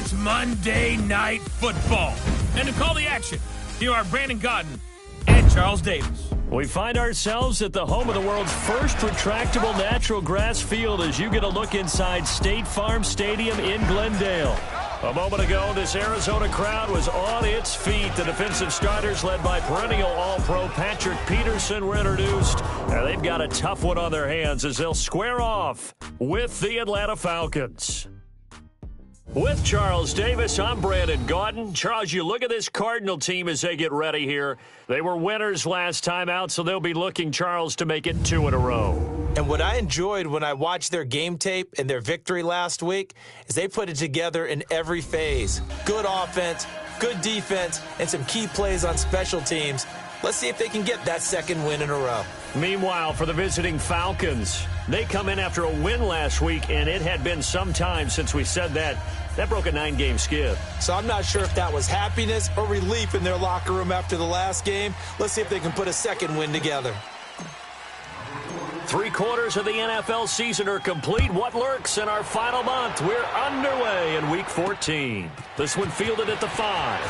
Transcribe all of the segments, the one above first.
It's Monday Night Football. And to call the action, here are Brandon Gaudin and Charles Davis. We find ourselves at the home of the world's first retractable natural grass field as you get a look inside State Farm Stadium in Glendale. A moment ago, this Arizona crowd was on its feet. The defensive starters, led by perennial All-Pro Patrick Peterson, were introduced. Now they've got a tough one on their hands as they'll square off with the Atlanta Falcons. With Charles Davis, I'm Brandon Gaudin. Charles, you look at this Cardinal team as they get ready here. They were winners last time out, so they'll be looking, Charles, to make it 2 in a row. And what I enjoyed when I watched their game tape and their victory last week is they put it together in every phase. Good offense, good defense, and some key plays on special teams. Let's see if they can get that second win in a row. Meanwhile, for the visiting Falcons, they come in after a win last week, and it had been some time since we said that. That broke a 9-game skid. So I'm not sure if that was happiness or relief in their locker room after the last game. Let's see if they can put a second win together. 3/4 of the NFL season are complete. What lurks in our final month? We're underway in Week 14. This one fielded at the 5.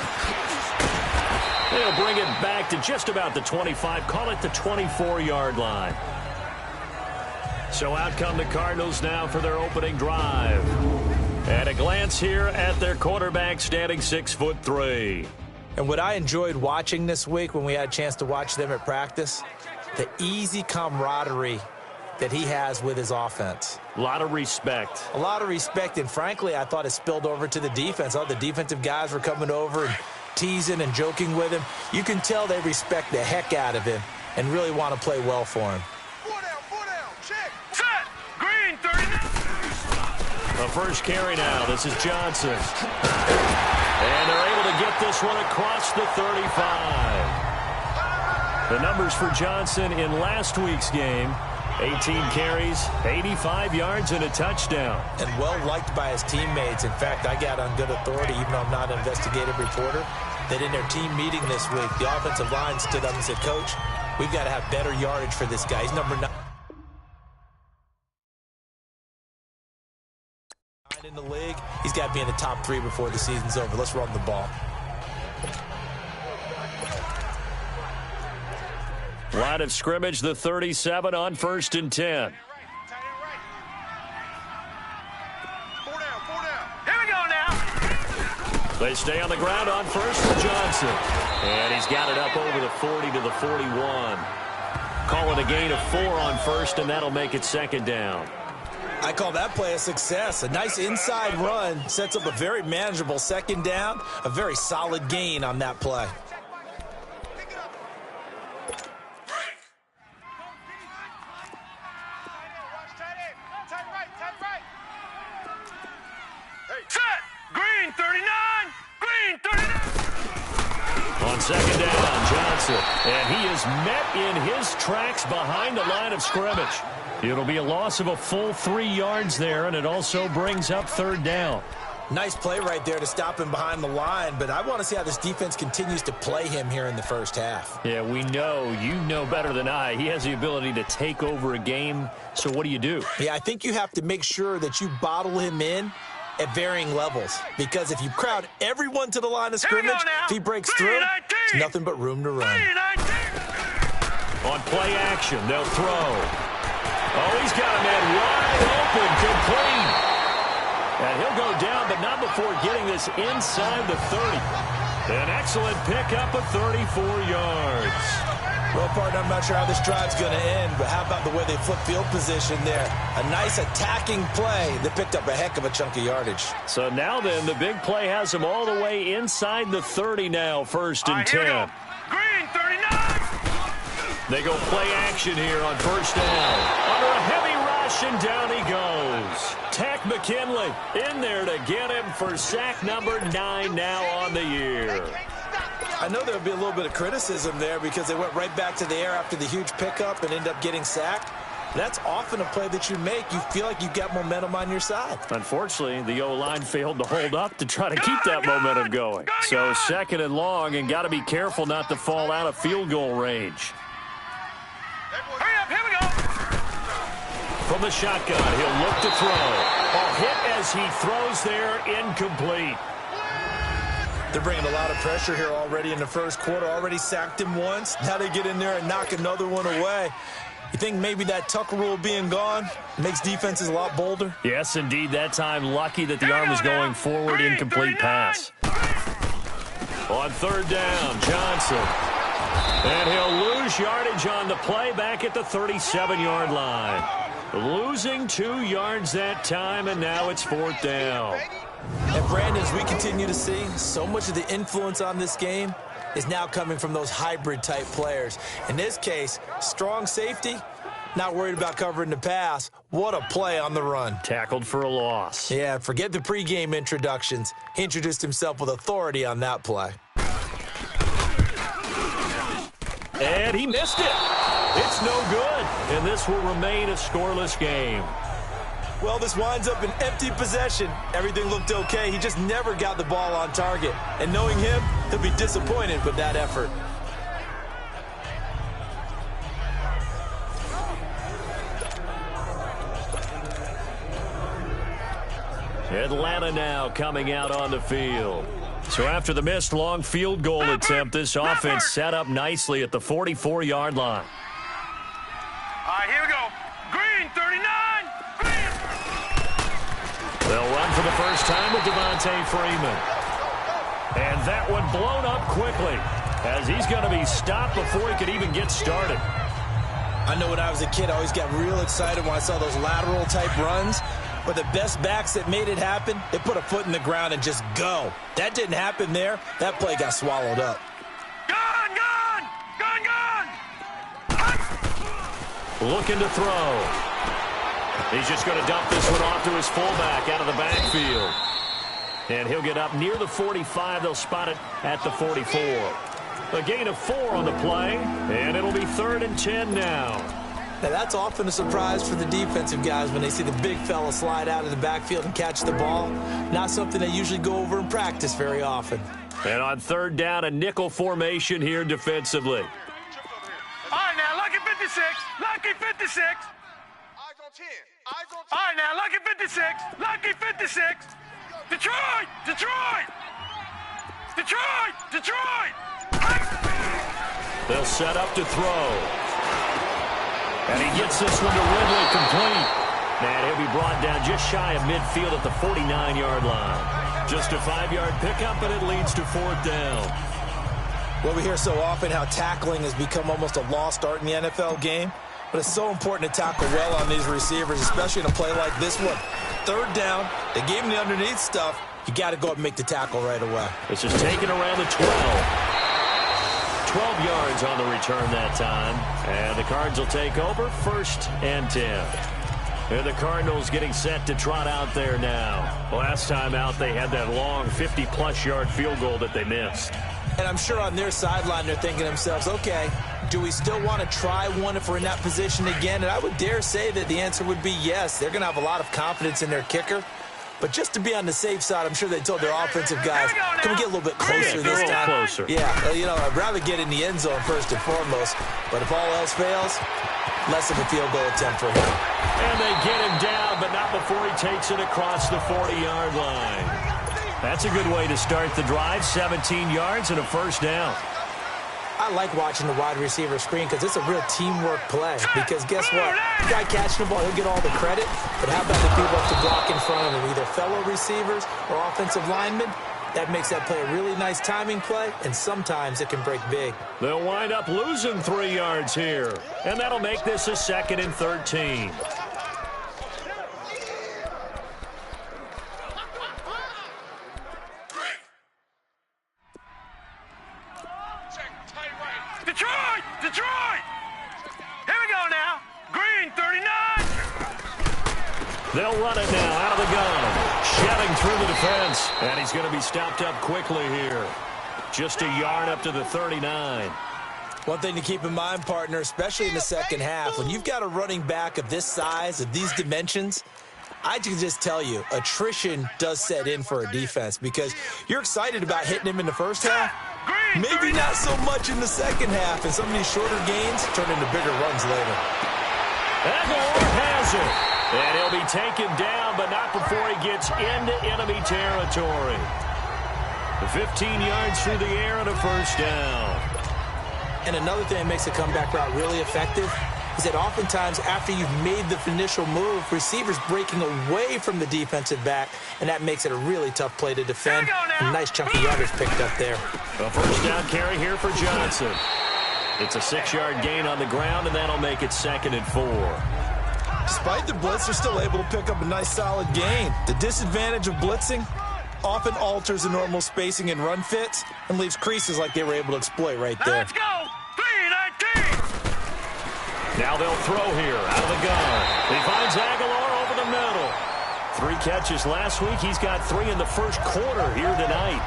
They'll bring it back to just about the 25. Call it the 24-yard line. So out come the Cardinals now for their opening drive. At a glance here at their quarterback, standing 6'3". And what I enjoyed watching this week when we had a chance to watch them at practice, the easy camaraderie that he has with his offense. A lot of respect. A lot of respect, and frankly, I thought it spilled over to the defense. All the defensive guys were coming over and teasing and joking with him. You can tell they respect the heck out of him and really want to play well for him. Four down, check. Set. Green, 39. The first carry now. This is Johnson. And they're able to get this one across the 35. The numbers for Johnson in last week's game: 18 carries, 85 yards, and a touchdown. And well-liked by his teammates. In fact, I got on good authority, even though I'm not an investigative reporter, that in their team meeting this week, the offensive line stood up and said, Coach, we've got to have better yardage for this guy. He's number 9 in the league. He's got to be in the top 3 before the season's over. Let's run the ball. Line of scrimmage, the 37 on 1st and 10. Four down. Here we go now. They stay on the ground on first for Johnson. And he's got it up over the 40 to the 41. Call it a gain of 4 on first, and that'll make it 2nd down. I call that play a success. A nice inside run sets up a very manageable 2nd down. A very solid gain on that play. On 2nd down, Johnson. And he is met in his tracks behind the line of scrimmage. It'll be a loss of a full 3 yards there, and it also brings up 3rd down. Nice play right there to stop him behind the line, but I want to see how this defense continues to play him here in the first half. Yeah, we know. You know better than I. He has the ability to take over a game, so what do you do? Yeah, I think you have to make sure that you bottle him in at varying levels, because if you crowd everyone to the line of scrimmage, if he breaks through, it's nothing but room to run. On play action, they'll throw. Oh, he's got a man wide open, complete. And he'll go down, but not before getting this inside the 30. An excellent pickup of 34 yards. Well, partner, I'm not sure how this drive's going to end, but how about the way they flip field position there? A nice attacking play that picked up a heck of a chunk of yardage. So now then, the big play has them all the way inside the 30 now, 1st and 10. Green, 39. They go play action here on 1st down. Under a heavy rush, and down he goes. Tack McKinley in there to get him for sack number 9 now on the year. I know there would be a little bit of criticism there because they went right back to the air after the huge pickup and ended up getting sacked. That's often a play that you make. You feel like you've got momentum on your side. Unfortunately, the O-line failed to hold up to try to keep that momentum going. So 2nd and long, and got to be careful not to fall out of field goal range. Hurry up, here we go. From the shotgun, he'll look to throw. A hit as as he throws there, incomplete. They're bringing a lot of pressure here already in the first quarter. Already sacked him once. Now they get in there and knock another one away. You think maybe that Tucker rule being gone makes defenses a lot bolder? Yes, indeed. That time, lucky that the arm was going forward. Incomplete pass. On third down, Johnson. And he'll lose yardage on the play back at the 37-yard line. Losing 2 yards that time, and now it's fourth down. And Brandon, as we continue to see, so much of the influence on this game is now coming from those hybrid-type players. In this case, strong safety, not worried about covering the pass. What a play on the run. Tackled for a loss. Yeah, forget the pregame introductions. He introduced himself with authority on that play. And he missed it. It's no good, and this will remain a scoreless game. Well, this winds up an empty possession. Everything looked okay. He just never got the ball on target. And knowing him, he'll be disappointed with that effort. Atlanta now coming out on the field. So after the missed long field goal attempt, this offense set up nicely at the 44-yard line. All right, here we go. Green, 39. Green. They'll run for the first time with Devontae Freeman. And that one blown up quickly as he's going to be stopped before he could even get started. I know when I was a kid, I always got real excited when I saw those lateral-type runs. But the best backs that made it happen, they put a foot in the ground and just go. That didn't happen there. That play got swallowed up. Gone, gone, gone, gone. Looking to throw. He's just going to dump this one off to his fullback out of the backfield. And he'll get up near the 45. They'll spot it at the 44. A gain of 4 on the play, and it'll be 3rd and 10 now. Now, that's often a surprise for the defensive guys when they see the big fella slide out of the backfield and catch the ball. Not something they usually go over in practice very often. And on 3rd down, a nickel formation here defensively. All right, now, lucky 56. Lucky 56. Eyes on 10. Eyes on 10. All right, now, lucky 56. Lucky 56. Detroit! Detroit! Detroit! Detroit! They'll set up to throw. And he gets this one to Ridley complete. And he'll be brought down just shy of midfield at the 49-yard line. Just a 5-yard pickup, and it leads to 4th down. Well, we hear so often how tackling has become almost a lost art in the NFL game. But it's so important to tackle well on these receivers, especially in a play like this one. 3rd down, they gave him the underneath stuff. You got to go up and make the tackle right away. This is taken around the 12. 12 yards on the return that time. And the Cards will take over 1st and 10. And the Cardinals getting set to trot out there now. Last time out, they had that long 50-plus yard field goal that they missed. And I'm sure on their sideline, they're thinking to themselves, okay, do we still want to try one if we're in that position again? And I would dare say that the answer would be yes. They're going to have a lot of confidence in their kicker. But just to be on the safe side, I'm sure they told their offensive guys, can we get a little bit closer this time? Closer. Yeah, you know, I'd rather get in the end zone first and foremost. But if all else fails, less of a field goal attempt for him. And they get him down, but not before he takes it across the 40-yard line. That's a good way to start the drive, 17 yards and a 1st down. I like watching the wide receiver screen because it's a real teamwork play. Because guess what? The guy catching the ball, he'll get all the credit. But how about the people up to block in front of him, either fellow receivers or offensive linemen? That makes that play a really nice timing play, and sometimes it can break big. They'll wind up losing 3 yards here. And that'll make this a 2nd and 13. Detroit! Detroit! Here we go now. Green, 39. They'll run it now out of the gun. Shedding through the defense. And he's going to be stopped up quickly here. Just a yard up to the 39. One thing to keep in mind, partner, especially in the second half, when you've got a running back of this size, of these dimensions, I can just tell you, attrition does set in for a defense because you're excited about hitting him in the first half. Maybe not so much in the second half, and some of these shorter gains turn into bigger runs later. Aguilar has it. And he'll be taken down, but not before he gets into enemy territory. 15 yards through the air and a first down. And another thing that makes a comeback route really effective is that oftentimes after you've made the initial move, receivers breaking away from the defensive back, and that makes it a really tough play to defend. A nice chunk of yardage picked up there. A first down carry here for Johnson. It's a 6-yard gain on the ground, and that'll make it 2nd and 4. Despite the blitz, they're still able to pick up a nice solid gain. The disadvantage of blitzing often alters the normal spacing and run fits and leaves creases like they were able to exploit right there. Let's go! 3-19! Now they'll throw here out of the gun. He finds Aguilar over the middle. 3 catches last week. He's got 3 in the first quarter here tonight.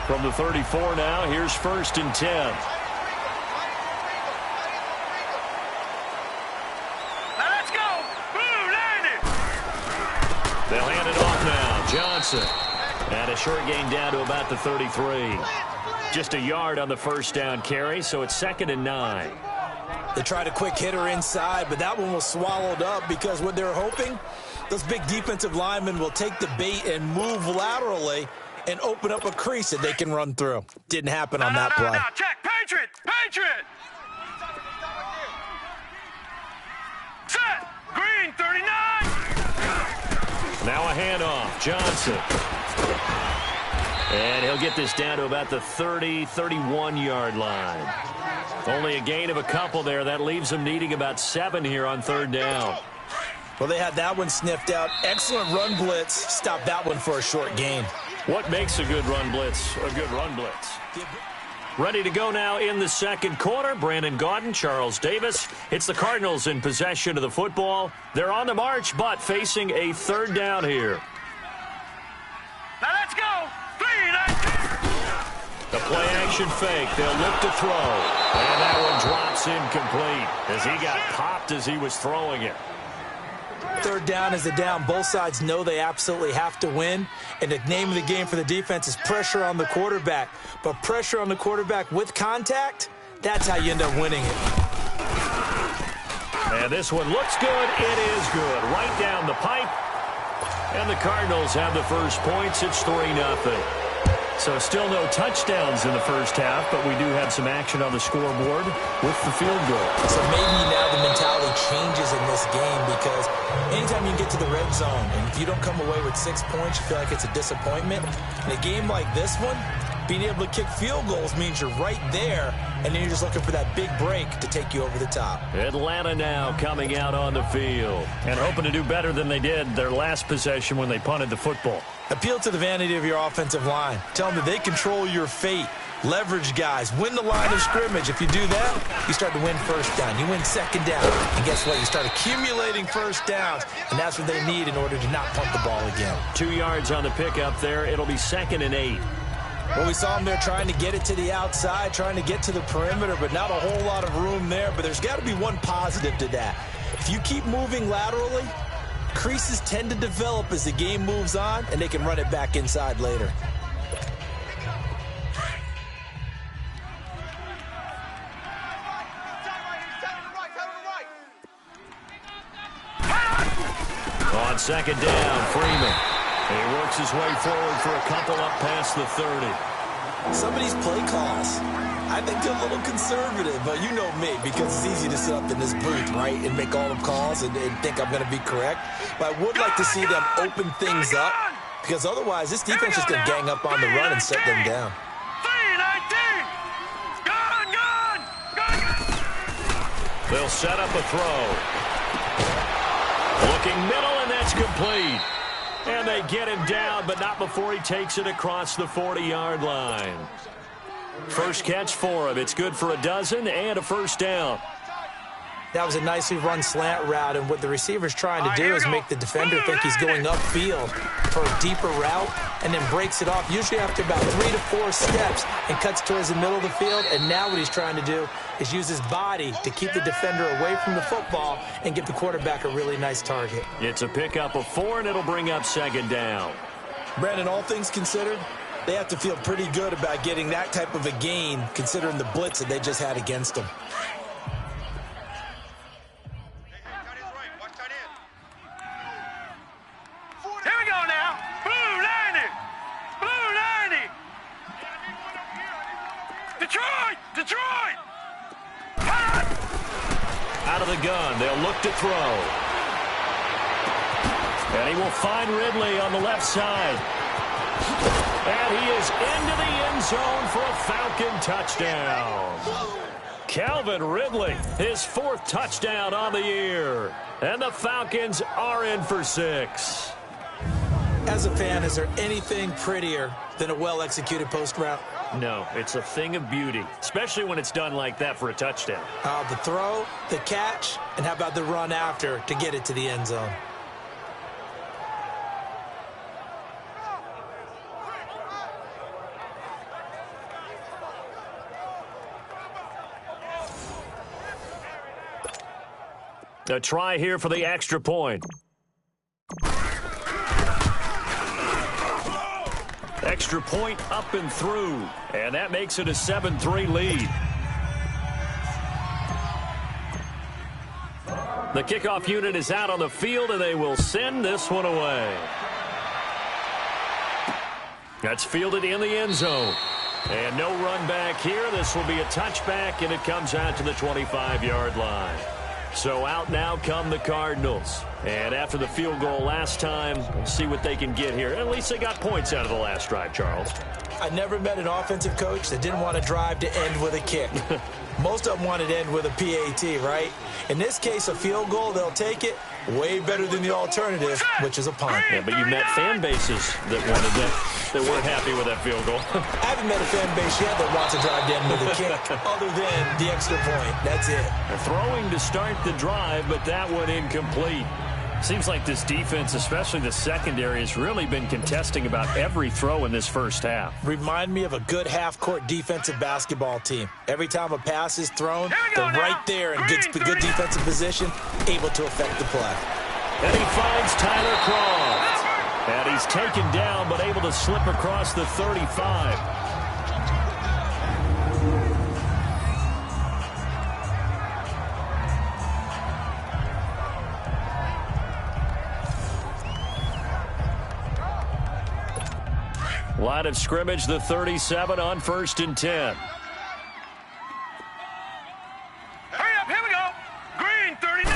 From the 34 now, here's 1st and 10. Let's go! Boom, landed! They'll hand it off now. Johnson. And a short gain down to about the 33. Just a yard on the first down carry, so it's 2nd and 9. They tried a quick hitter inside, but that one was swallowed up because what they're hoping, those big defensive linemen will take the bait and move laterally and open up a crease that they can run through. Didn't happen on that play. No, check. Patriot! Patriot! Set! Green, 39! Now a handoff. Johnson. And he'll get this down to about the 30, 31-yard line. Only a gain of a couple there. That leaves them needing about 7 here on 3rd down. Well, they had that one sniffed out. Excellent run blitz. Stopped that one for a short gain. What makes a good run blitz a good run blitz? Ready to go now in the 2nd quarter. Brandon Gaudin, Charles Davis. It's the Cardinals in possession of the football. They're on the march, but facing a 3rd down here. Now let's go! 3-19! The play-action fake. They'll look to throw. And that one drops incomplete as he got popped as he was throwing it. 3rd down is a down. Both sides know they absolutely have to win. And the name of the game for the defense is pressure on the quarterback. But pressure on the quarterback with contact, that's how you end up winning it. And this one looks good. It is good. Right down the pipe. And the Cardinals have the first points. It's 3-0. So still no touchdowns in the first half, but we do have some action on the scoreboard with the field goal. So maybe now the mentality changes in this game because anytime you get to the red zone and if you don't come away with 6 points, you feel like it's a disappointment. In a game like this one, being able to kick field goals means you're right there, and then you're just looking for that big break to take you over the top. Atlanta now coming out on the field and hoping to do better than they did their last possession when they punted the football. Appeal to the vanity of your offensive line. Tell them that they control your fate. Leverage guys. Win the line of scrimmage. If you do that, you start to win first down. You win 2nd down. And guess what? You start accumulating first downs, and that's what they need in order to not punt the ball again. 2 yards on the pickup there. It'll be 2nd and 8. Well, we saw them there trying to get it to the outside, trying to get to the perimeter, but not a whole lot of room there. But there's got to be one positive to that. If you keep moving laterally, creases tend to develop as the game moves on, and they can run it back inside later. On 2nd down, Freeman. He works his way forward for a couple up past the 30. Some of these play calls, I think they're a little conservative, but you know me, because it's easy to sit up in this booth, right, and make all the calls and think I'm going to be correct. But I would like to see them open things up, because otherwise this defense is going to gang up on the run and set them down. 3-19! Gun! They'll set up a throw. Looking middle, and that's complete. And they get him down, but not before he takes it across the 40-yard line. First catch for him. It's good for a dozen and a first down. That was a nicely run slant route, and what the receiver's trying to do is make the defender think he's going upfield for a deeper route and then breaks it off, usually after about 3 to 4 steps, and cuts towards the middle of the field. And now what he's trying to do is use his body to keep the defender away from the football and give the quarterback a really nice target. It's a pickup of 4, and it'll bring up 2nd down. Brandon, all things considered, they have to feel pretty good about getting that type of a gain, considering the blitz that they just had against them. the gun. They'll look to throw. And he will find Ridley on the left side. And he is into the end zone for a Falcon touchdown. Calvin Ridley, his 4th touchdown on the year. And the Falcons are in for 6. As a fan, is there anything prettier than a well-executed post route? No, it's a thing of beauty, especially when it's done like that for a touchdown. The throw, the catch, and how about the run after to get it to the end zone? A try here for the extra point. Extra point up and through, and that makes it a 7-3 lead. The kickoff unit is out on the field, and they will send this one away. That's fielded in the end zone. And no run back here. This will be a touchback, and it comes out to the 25-yard line. So out now come the Cardinals. And after the field goal last time, we'll see what they can get here. At least they got points out of the last drive, Charles. I never met an offensive coach that didn't want to drive to end with a kick. Most of them wanted to end with a PAT, right? In this case, a field goal, they'll take it. Way better than the alternative, which is a punt. Yeah, but you met fan bases that wanted that weren't happy with that field goal. I haven't met a fan base yet that wants to drive to end with a kick, other than the extra point. That's it. They're throwing to start the drive, but that one incomplete. Seems like this defense, especially the secondary, has really been contesting about every throw in this first half. Remind me of a good half-court defensive basketball team. Every time a pass is thrown, they're right there in good defensive position, able to affect the play. And he finds Tyler Croft. And he's taken down, but able to slip across the 35. Line of scrimmage, the 37 on 1st and 10. Hurry up, here we go. Green, 39.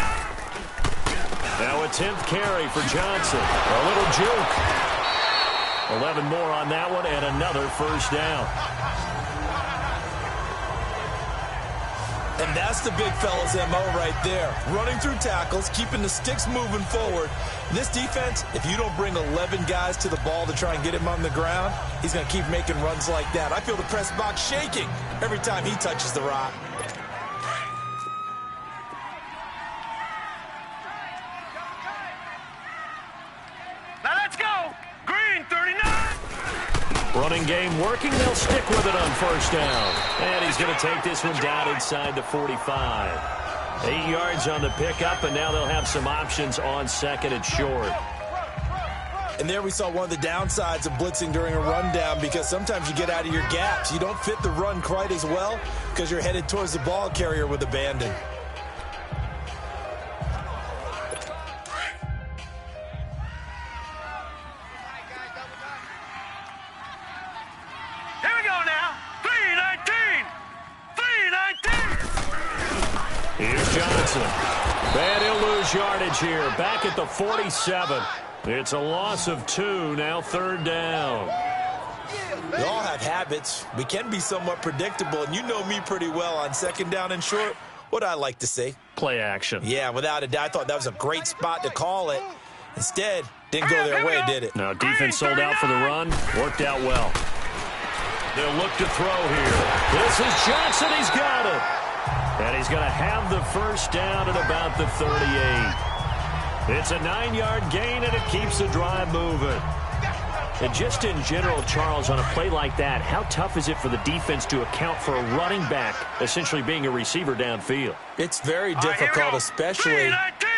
Now a 10th carry for Johnson. A little juke. 11 more on that one, and another first down. And that's the big fella's MO right there. Running through tackles, keeping the sticks moving forward. This defense, if you don't bring 11 guys to the ball to try and get him on the ground, he's going to keep making runs like that. I feel the press box shaking every time he touches the rock. Now let's go. Green, 39. Running game working. They'll stick with it on first down. And he's going to take this one down inside the 45. 8 yards on the pickup, and now they'll have some options on 2nd and short. And there we saw one of the downsides of blitzing during a rundown, because sometimes you get out of your gaps. You don't fit the run quite as well because you're headed towards the ball carrier with abandon. Here we go now. 319. 319. Here's Johnson. And he'll lose yardage here. Back at the 47. It's a loss of 2. Now 3rd down. We all have habits. We can be somewhat predictable, and you know me pretty well on 2nd down and short. What I like to say. Play action. Yeah, without a doubt. I thought that was a great spot to call it. Instead, didn't go their way, did it? Now defense sold out for the run. Worked out well. They'll look to throw here. This is Johnson. He's got it. And he's going to have the first down at about the 38. It's a 9-yard gain, and it keeps the drive moving. And just in general, Charles, on a play like that, how tough is it for the defense to account for a running back essentially being a receiver downfield? It's very difficult, especially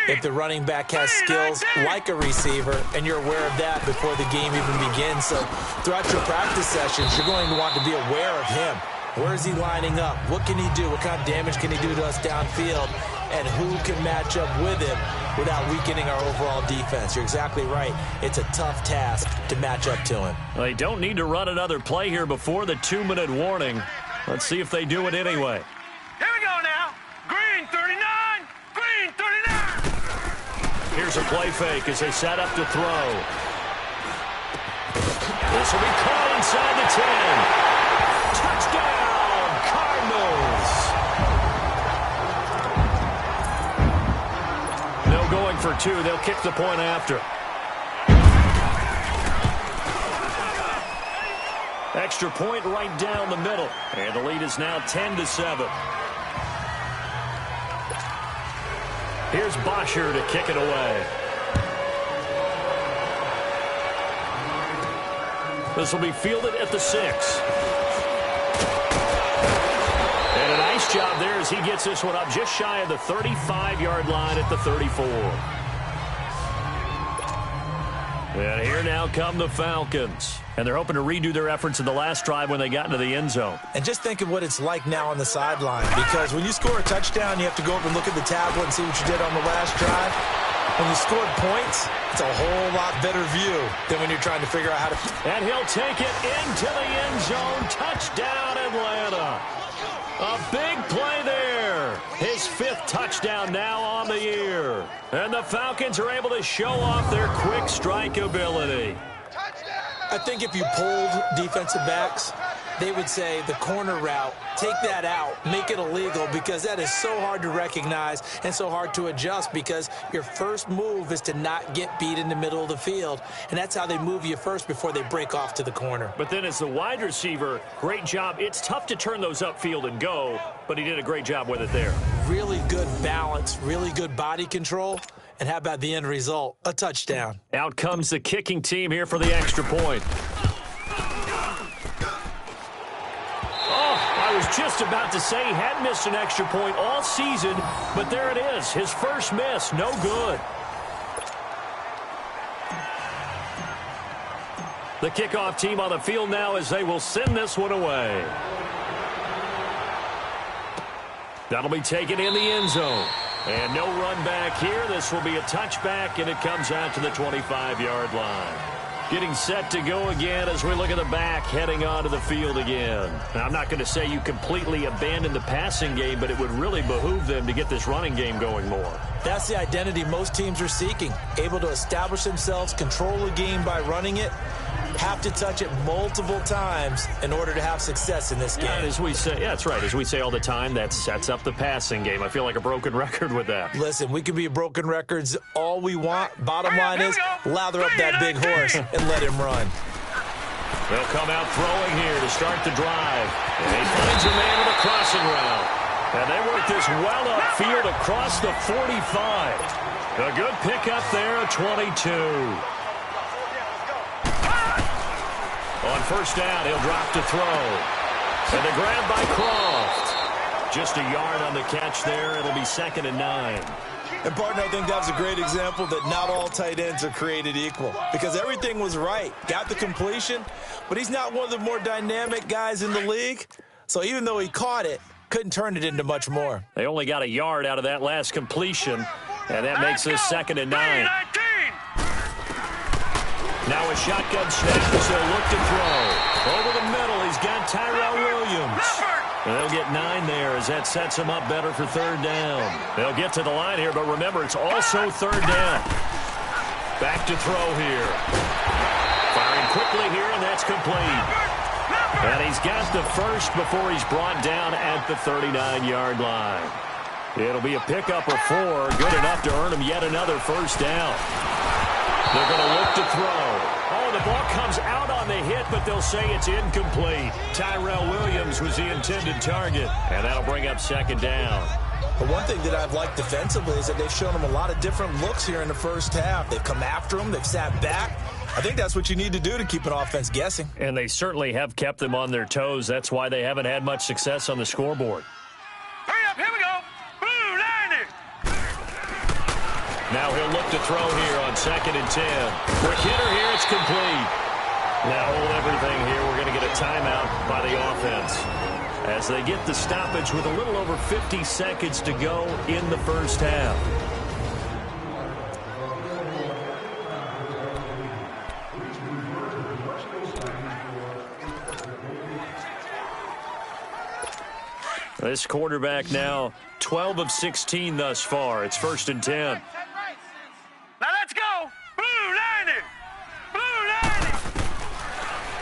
if the running back has skills like a receiver, and you're aware of that before the game even begins. So throughout your practice sessions, you're going to want to be aware of him. Where is he lining up? What can he do? What kind of damage can he do to us downfield? And who can match up with him without weakening our overall defense? You're exactly right. It's a tough task to match up to him. Well, they don't need to run another play here before the 2-minute warning. Let's see if they do it anyway. Here we go now. Green, 39. Green, Here's a play fake as they set up to throw. This will be caught inside the 10. Touchdown, Cardinals. No going for two. They'll kick the point after. Extra point right down the middle. And the lead is now 10-7. Here's Bosher to kick it away. This will be fielded at the 6. And a nice job there as he gets this one up just shy of the 35-yard line at the 34. And here now come the Falcons. And they're hoping to redo their efforts in the last drive when they got into the end zone. And just think of what it's like now on the sideline. Because when you score a touchdown, you have to go up and look at the tablet and see what you did on the last drive. When you scored points, it's a whole lot better view than when you're trying to figure out how to... And he'll take it into the end zone. Touchdown, Atlanta. A big play there. His 5th touchdown now on the year. And the Falcons are able to show off their quick strike ability. I think if you polled defensive backs, they would say the corner route, take that out, make it illegal, because that is so hard to recognize and so hard to adjust, because your first move is to not get beat in the middle of the field, and that's how they move you first before they break off to the corner. But then as the wide receiver, great job. It's tough to turn those upfield and go, but he did a great job with it there. Really good balance, really good body control. And how about the end result? A touchdown. Out comes the kicking team here for the extra point. Oh, I was just about to say he had missed an extra point all season, but there it is. His first miss, no good. The kickoff team on the field now as they will send this one away. That'll be taken in the end zone. And no run back here. This will be a touchback, and it comes out to the 25-yard line. Getting set to go again as we look at the back heading onto the field again. Now, I'm not going to say you completely abandon the passing game, but it would really behoove them to get this running game going more. That's the identity most teams are seeking. Able to establish themselves, control the game by running it, have to touch it multiple times in order to have success in this game. Yeah, as we say, yeah, that's right. As we say all the time, that sets up the passing game. I feel like a broken record with that. Listen, we can be broken records all we want. Bottom line is, lather up that big horse and let him run. They'll come out throwing here to start the drive. And he finds a man with a crossing route. And they work this well upfield across the 45. A good pickup there at 22. On first down, he'll drop to throw. And the grab by Croft. Just a yard on the catch there. It'll be 2nd and 9. And, partner, I think that was a great example that not all tight ends are created equal, because everything was right. Got the completion, but he's not one of the more dynamic guys in the league. So even though he caught it, couldn't turn it into much more. They only got a yard out of that last completion, and that makes this 2nd and 9. Now a shotgun snap, so look to throw. Over the middle, he's got Tyrell Williams. And they'll get 9 there as that sets him up better for 3rd down. They'll get to the line here, but remember, it's also 3rd down. Back to throw here. Firing quickly here, and that's complete. And he's got the first before he's brought down at the 39-yard line. It'll be a pickup of 4, good enough to earn him yet another first down. They're going to look to throw. Oh, the ball comes out on the hit, but they'll say it's incomplete. Tyrell Williams was the intended target, and that'll bring up 2nd down. But one thing that I've liked defensively is that they've shown him a lot of different looks here in the first half. They've come after him. They've sat back. I think that's what you need to do to keep an offense guessing. And they certainly have kept them on their toes. That's why they haven't had much success on the scoreboard. Hurry up, here we go. Blue, line it. Now he'll look to throw here on 2nd and 10. Quick hitter here, it's complete. Now hold everything here. We're going to get a timeout by the offense as they get the stoppage with a little over 50 seconds to go in the first half. This quarterback now 12 of 16 thus far. It's 1st and 10. Now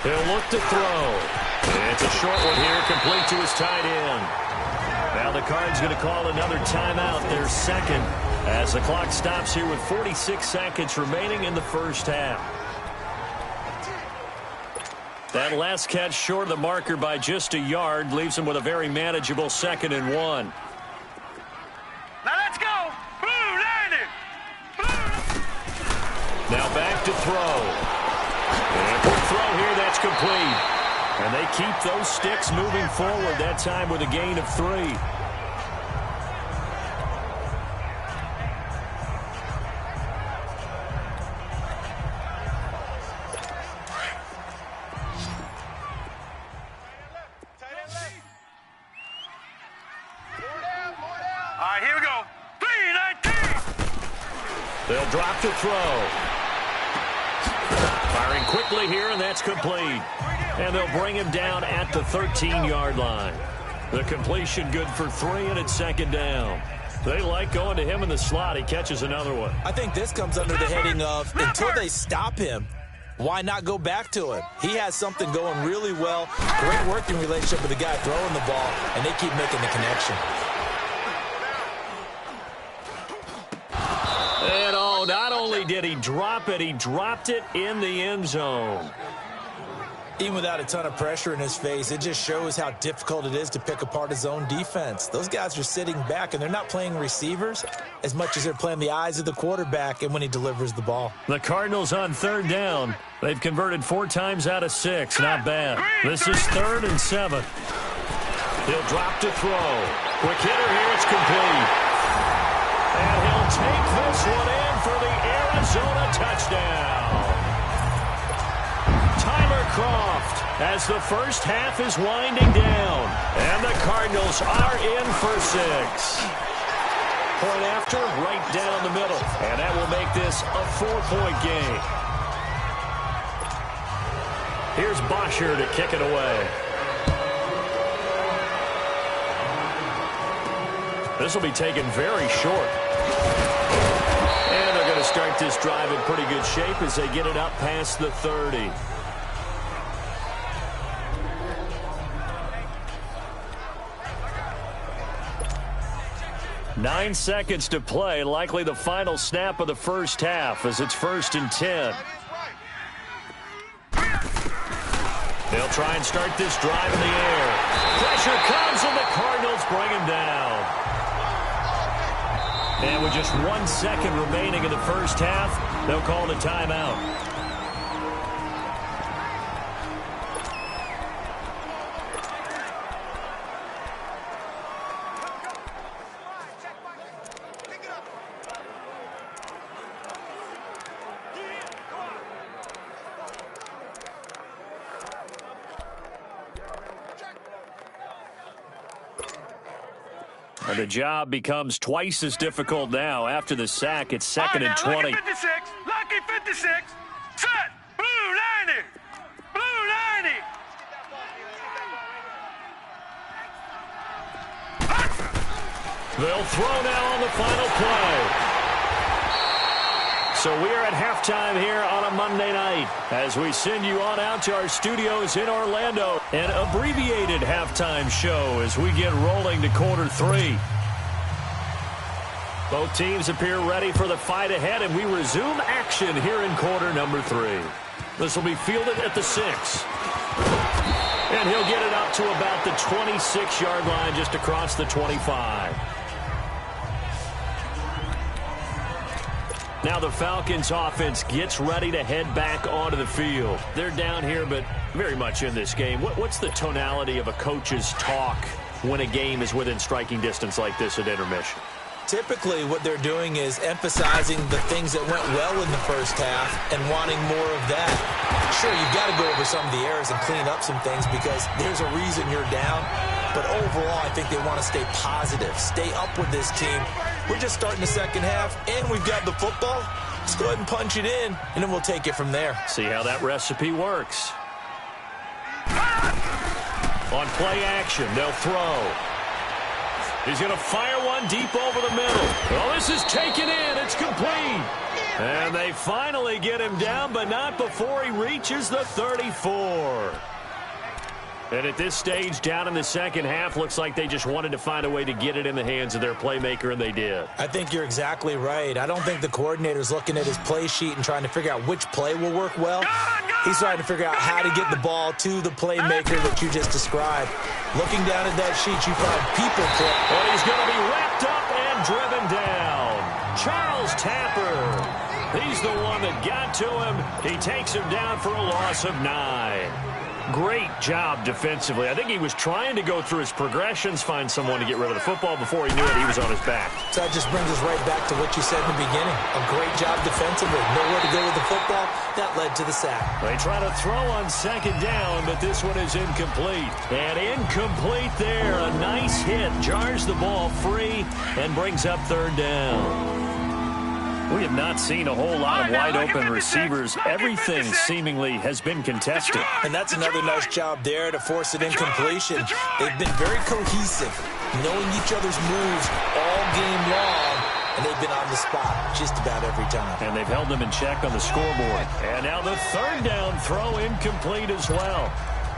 He'll look to throw. It's a short one here, complete to his tight end. Now the Cards going to call another timeout, their second, as the clock stops here with 46 seconds remaining in the first half. That last catch short of the marker by just a yard leaves him with a very manageable 2nd and 1. Now let's go. Blue, landing. Now back to throw. And a quick throw here, that's complete. And they keep those sticks moving forward, that time with a gain of 3. All right, here we go. 3-19. They'll drop to throw. Firing quickly here, and that's complete. And they'll bring him down at the 13-yard line. The completion good for 3, and it's 2nd down. They like going to him in the slot. He catches another one. I think this comes under the heading of, until they stop him, why not go back to him? He has something going really well. Great working relationship with the guy throwing the ball, and they keep making the connection. And oh, not only did he drop it, he dropped it in the end zone. Even without a ton of pressure in his face, it just shows how difficult it is to pick apart his own defense. Those guys are sitting back, and they're not playing receivers as much as they're playing the eyes of the quarterback and when he delivers the ball. The Cardinals on 3rd down. They've converted 4 times out of 6. Not bad. This is 3rd and 7. He'll drop to throw. Quick hitter here. It's complete. And he'll take this one in for the Arizona touchdown. Tyler Croft as the first half is winding down. And the Cardinals are in for 6. Point after, right down the middle. And that will make this a 4-point game. Here's Bosher to kick it away. This will be taken very short. And they're going to start this drive in pretty good shape as they get it up past the 30. Nine seconds to play, likely the final snap of the first half as it's 1st and 10. They'll try and start this drive in the air. Pressure comes and the Cardinals bring him down. And with just 1 second remaining in the first half, they'll call the timeout. And the job becomes twice as difficult now. After the sack, it's 2nd and 20. Lucky 56. Lucky 56. Set. Blue 90. Blue 90. They'll throw now on the final play. So we are at halftime here on a Monday night as we send you on out to our studios in Orlando. An abbreviated halftime show as we get rolling to quarter 3. Both teams appear ready for the fight ahead, and we resume action here in quarter number 3. This will be fielded at the 6. And he'll get it up to about the 26-yard line, just across the 25. Now the Falcons offense gets ready to head back onto the field. They're down here, but very much in this game. What's the tonality of a coach's talk when a game is within striking distance like this at intermission? Typically, what they're doing is emphasizing the things that went well in the first half and wanting more of that. Sure, you've got to go over some of the errors and clean up some things because there's a reason you're down. But overall, I think they want to stay positive, stay up with this team. We're just starting the second half, and we've got the football. Let's go ahead and punch it in, and then we'll take it from there. See how that recipe works. On play action, they'll throw. He's going to fire one deep over the middle. Well, this is taken in. It's complete. And they finally get him down, but not before he reaches the 34. And at this stage, down in the second half, looks like they just wanted to find a way to get it in the hands of their playmaker, and they did. I think you're exactly right. I don't think the coordinator's looking at his play sheet and trying to figure out which play will work well. He's trying to figure out how to get the ball to the playmaker that you just described. Looking down at that sheet, you find people clip. And he's going to be wrapped up and driven down. Charles Tapper. He's the one that got to him. He takes him down for a loss of 9. Great job defensively. I think he was trying to go through his progressions, find someone to get rid of the football. Before he knew it, he was on his back. So that just brings us right back to what you said in the beginning. A great job defensively. Nowhere to go with the football. That led to the sack. They try to throw on second down, but this one is incomplete. And incomplete there. A nice hit. Jars the ball free and brings up third down. We have not seen a whole lot of wide-open receivers. Everything seemingly has been contested. And that's another nice job there to force an incompletion. They've been very cohesive, knowing each other's moves all game long, and they've been on the spot just about every time. And they've held them in check on the scoreboard. And now the third down throw incomplete as well.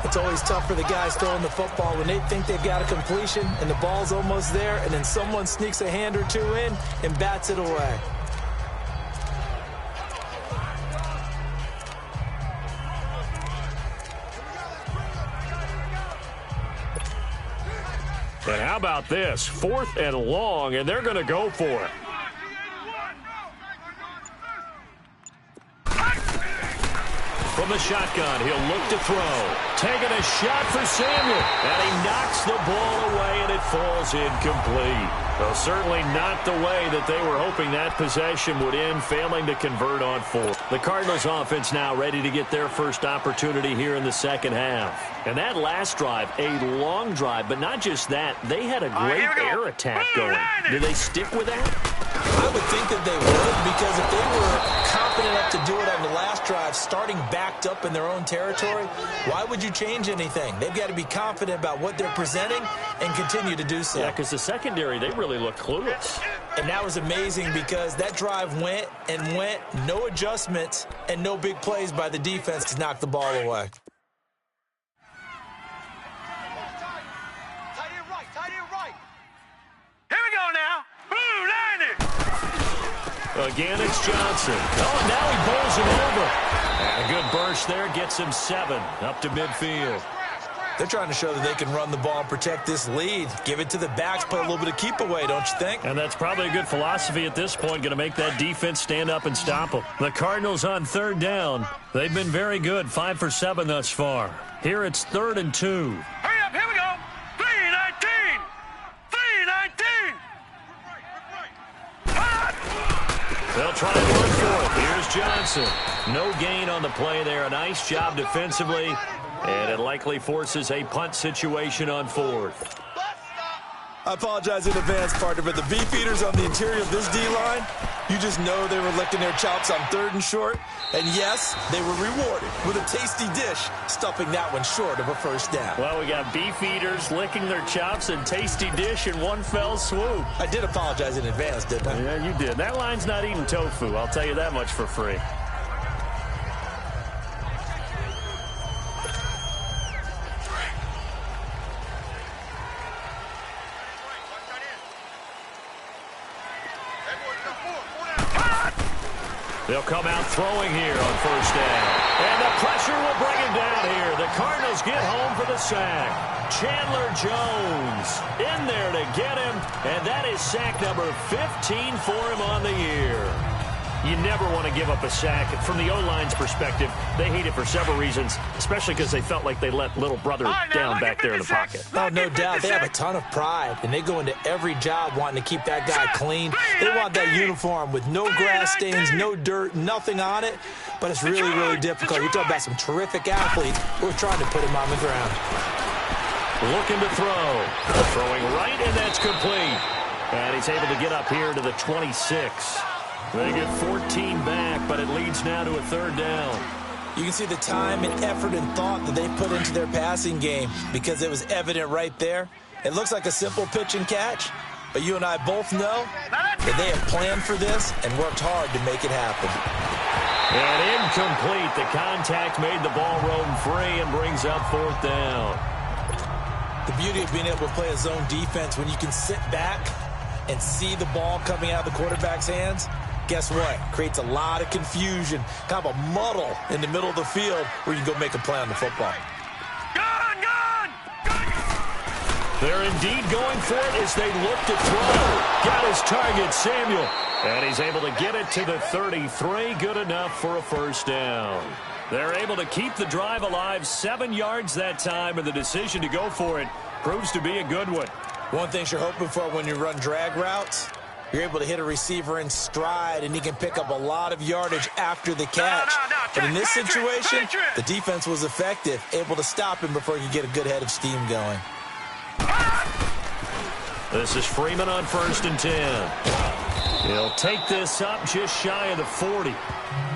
It's always tough for the guys throwing the football when they think they've got a completion and the ball's almost there, and then someone sneaks a hand or two in and bats it away. And how about this? 4th and long, and they're going to go for it. From the shotgun, he'll look to throw. Taking a shot for Samuel. And he knocks the ball away, and it falls incomplete. Well, certainly not the way that they were hoping that possession would end, failing to convert on 4th. The Cardinals offense now ready to get their first opportunity here in the second half. And that last drive, a long drive, but not just that. They had a great air attack going. Do they stick with that? I would think that they would, because if they were confident enough to do it on the last drive, starting backed up in their own territory, why would you change anything? They've got to be confident about what they're presenting and continue to do so. Yeah, because the secondary, they really look clueless. And that was amazing because that drive went and went, no adjustments and no big plays by the defense to knock the ball away. Here we go now. Blue Niners. Again, it's Johnson. Oh, and now he bowls him over. And a good burst there gets him 7 up to midfield. They're trying to show that they can run the ball and protect this lead. Give it to the backs, put a little bit of keep away, don't you think? And that's probably a good philosophy at this point, going to make that defense stand up and stop them. The Cardinals on third down. They've been very good, 5 for 7 thus far. Here it's 3rd and 2. Hurry up, here we go. 3-19. 3-19. They'll try to run for it. Here's Johnson. No gain on the play there. A nice job defensively. And it likely forces a punt situation on 4th. I apologize in advance, partner, but the beef eaters on the interior of this D-line, you just know they were licking their chops on 3rd and short. And yes, they were rewarded with a tasty dish, stuffing that one short of a first down. Well, we got beef eaters licking their chops and tasty dish in one fell swoop. I did apologize in advance, didn't I? Yeah, you did. That line's not eating tofu, I'll tell you that much for free. They'll come out throwing here on first down. And the pressure will bring him down here. The Cardinals get home for the sack. Chandler Jones in there to get him. And that is sack number 15 for him on the year. You never want to give up a sack. From the O-line's perspective, they hate it for several reasons, especially because they felt like they let little brother down back there in the pocket. Oh, no doubt. They have a ton of pride, and they go into every job wanting to keep that guy clean. They want that uniform with no grass stains, no dirt, nothing on it. But it's really, really difficult. You're talking about some terrific athletes who are trying to put him on the ground. Looking to throw. Throwing right, and that's complete. And he's able to get up here to the 26. They get 14 back, but it leads now to a 3rd down. You can see the time and effort and thought that they put into their passing game because it was evident right there. It looks like a simple pitch and catch, but you and I both know that they have planned for this and worked hard to make it happen. And incomplete. The contact made the ball roam free and brings up 4th down. The beauty of being able to play a zone defense when you can sit back and see the ball coming out of the quarterback's hands, guess what? Creates a lot of confusion, kind of a muddle in the middle of the field where you can go make a play on the football. They're indeed going for it as they look to throw. Got his target, Samuel. And he's able to get it to the 33. Good enough for a 1st down. They're able to keep the drive alive, 7 yards that time, and the decision to go for it proves to be a good one. One thing you're hoping for when you run drag routes, you're able to hit a receiver in stride, and he can pick up a lot of yardage after the catch. But in this situation, the defense was effective, able to stop him before he could get a good head of steam going. This is Freeman on 1st and 10. He'll take this up just shy of the 40.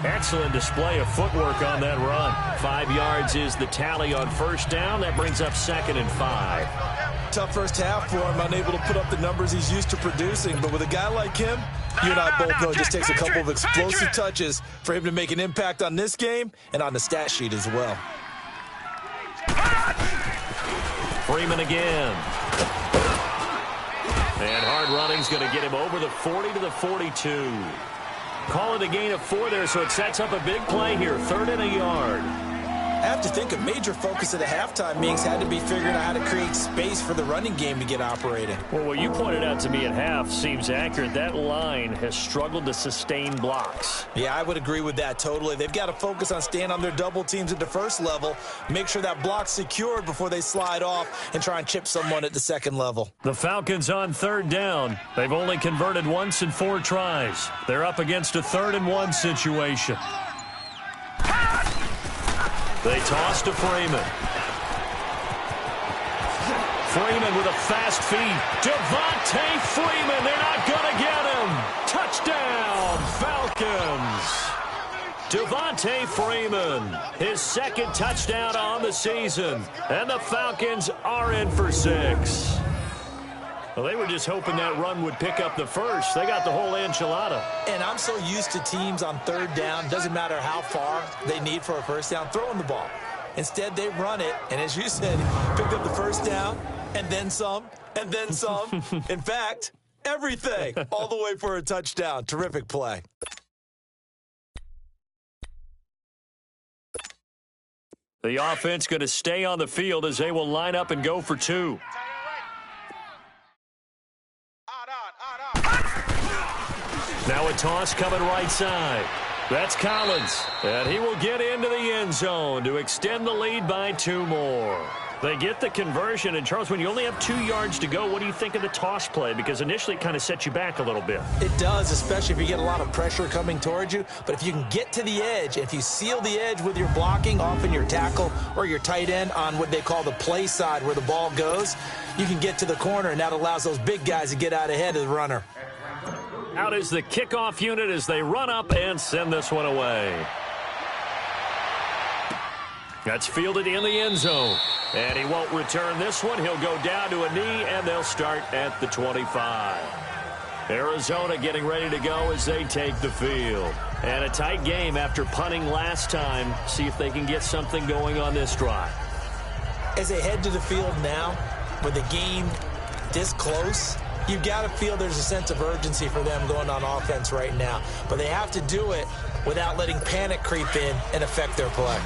Excellent display of footwork on that run. 5 yards is the tally on 1st down. That brings up 2nd and 5. Tough first half for him, unable to put up the numbers he's used to producing. But with a guy like him, you and I both know it just takes a couple of explosive touches for him to make an impact on this game and on the stat sheet as well. Freeman again. And hard running's going to get him over the 40 to the 42. Call it a gain of 4 there, so it sets up a big play here. 3rd and a yard. I have to think a major focus at the halftime meetings had to be figuring out how to create space for the running game to get operating. Well, what you pointed out to me at half seems accurate. That line has struggled to sustain blocks. Yeah, I would agree with that totally. They've got to focus on staying on their double teams at the first level, make sure that block's secured before they slide off and try and chip someone at the second level. The Falcons on 3rd down. They've only converted once in 4 tries. They're up against a 3rd and 1 situation. They toss to Freeman. Freeman with a fast feed. Devontae Freeman. They're not going to get him. Touchdown, Falcons. Devontae Freeman, his 2nd touchdown on the season. And the Falcons are in for 6. Well, they were just hoping that run would pick up the first. They got the whole enchilada. And I'm so used to teams on 3rd down, doesn't matter how far they need for a 1st down, throwing the ball. Instead, they run it, and as you said, picked up the 1st down, and then some, and then some. In fact, everything, all the way for a touchdown. Terrific play. The offense going to stay on the field as they will line up and go for 2. Now a toss coming right side. That's Collins. And he will get into the end zone to extend the lead by 2 more. They get the conversion. And, Charles, when you only have 2 yards to go, what do you think of the toss play? Because initially it kind of sets you back a little bit. It does, especially if you get a lot of pressure coming towards you. But if you can get to the edge, if you seal the edge with your blocking, often your tackle or your tight end on what they call the play side where the ball goes, you can get to the corner, and that allows those big guys to get out ahead of the runner. Out is the kickoff unit as they run up and send this one away. That's fielded in the end zone. And he won't return this one. He'll go down to a knee, and they'll start at the 25. Arizona getting ready to go as they take the field. And a tight game after punting last time. See if they can get something going on this drive. As they head to the field now, with the game this close, you've got to feel there's a sense of urgency for them going on offense right now. But they have to do it without letting panic creep in and affect their play.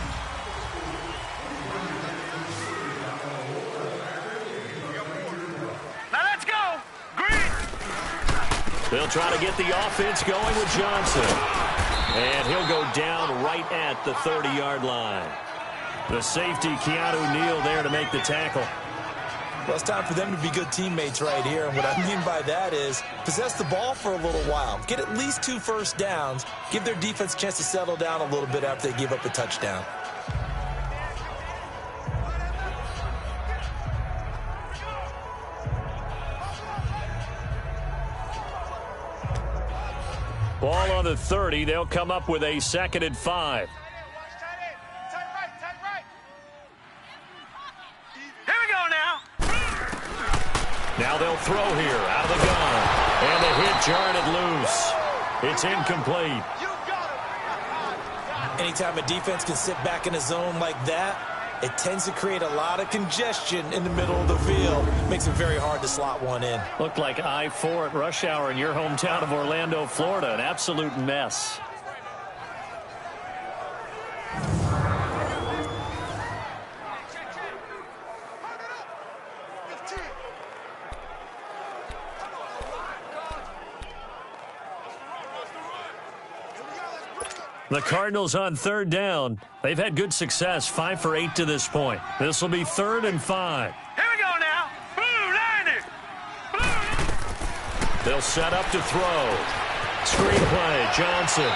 Now let's go. Green. They'll try to get the offense going with Johnson. And he'll go down right at the 30-yard line. The safety, Keanu Neal, there to make the tackle. Well, it's time for them to be good teammates right here. And what I mean by that is possess the ball for a little while. Get at least 2 first downs. Give their defense a chance to settle down a little bit after they give up a touchdown. Ball on the 30. They'll come up with a 2nd and 5. Now they'll throw here out of the gun. And the hit jarred it loose. It's incomplete. Anytime a defense can sit back in a zone like that, it tends to create a lot of congestion in the middle of the field. Makes it very hard to slot one in. Looked like I-4 at rush hour in your hometown of Orlando, Florida. An absolute mess. The Cardinals on third down. They've had good success, 5 for 8 to this point. This will be 3rd and 5. Here we go now. Blue Niners. They'll set up to throw. Screenplay, Johnson.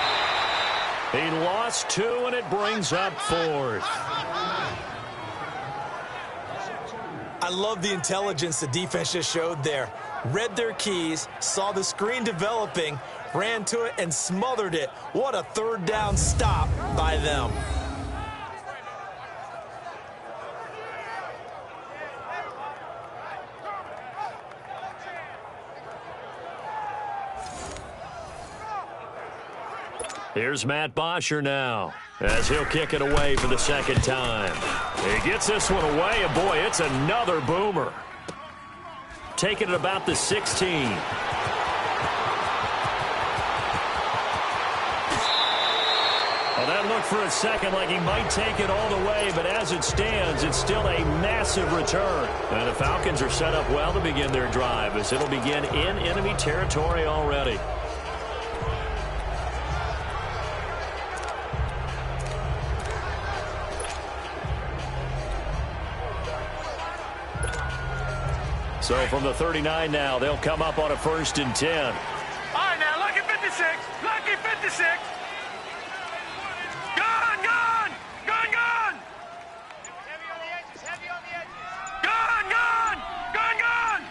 He lost 2, and it brings up 4th. I love the intelligence the defense just showed there. Read their keys, saw the screen developing, ran to it, and smothered it. What a third down stop by them. Here's Matt Bosher now, as he'll kick it away for the second time. He gets this one away, and boy, it's another boomer. Taking it about the 16. Well, that looked for a second like he might take it all the way, but as it stands, it's still a massive return. And the Falcons are set up well to begin their drive, as it'll begin in enemy territory already. So from the 39 now, they'll come up on a 1st and 10. All right, now, lucky 56. Lucky 56. Gun, gun. Gun, gun. Heavy on the edges. Heavy on the edges. Gun, gun. Gun, gun.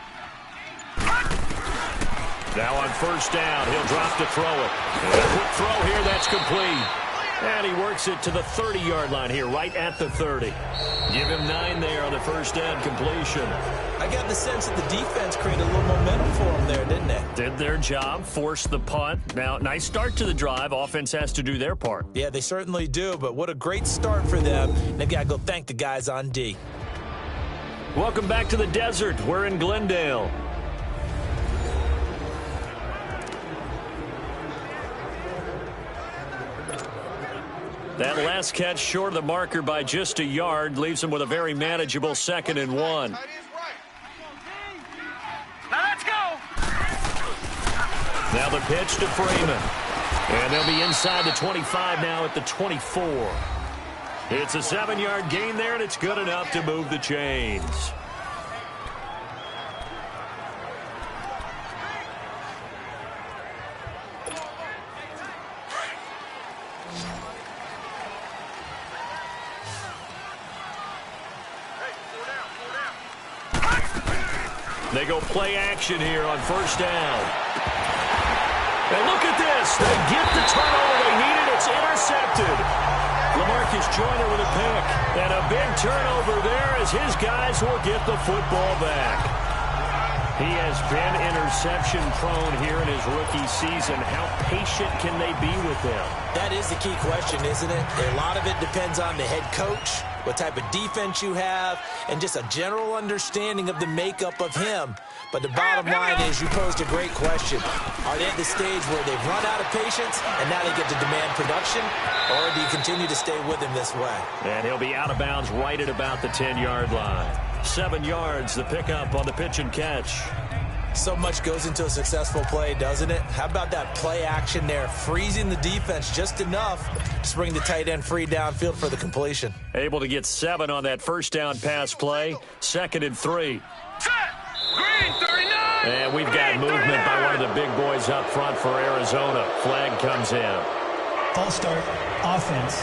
Now on 1st down, he'll drop to throw it. And a quick throw here, that's complete. And he works it to the 30-yard line here, right at the 30. Give him 9 there on the 1st down completion. I got the sense that the defense created a little momentum for them there, didn't they? Did their job, forced the punt. Now, nice start to the drive. Offense has to do their part. Yeah, they certainly do, but what a great start for them. They've got to go thank the guys on D. Welcome back to the desert. We're in Glendale. That last catch short of the marker by just a yard leaves him with a very manageable 2nd and 1. Now let's go. Now the pitch to Freeman. And they'll be inside the 25 now at the 24. It's a 7-yard gain there, and it's good enough to move the chains. They go play action here on 1st down. And look at this. They get the turnover they needed. It's intercepted. LaMarcus Joyner with a pick. And a big turnover there as his guys will get the football back. He has been interception prone here in his rookie season. How patient can they be with him? That is the key question, isn't it? A lot of it depends on the head coach, what type of defense you have, and just a general understanding of the makeup of him. But the bottom line is you posed a great question. Are they at the stage where they've run out of patience and now they get to demand production? Or do you continue to stay with him this way? And he'll be out of bounds right at about the 10-yard line. 7 yards, the pickup on the pitch and catch. So much goes into a successful play, doesn't it? How about that play action there, freezing the defense just enough to bring the tight end free downfield for the completion. Able to get 7 on that 1st down pass play. 2nd and 3. Set. Green 39. And we've got movement by one of the big boys up front for Arizona. Flag comes in. False start, offense.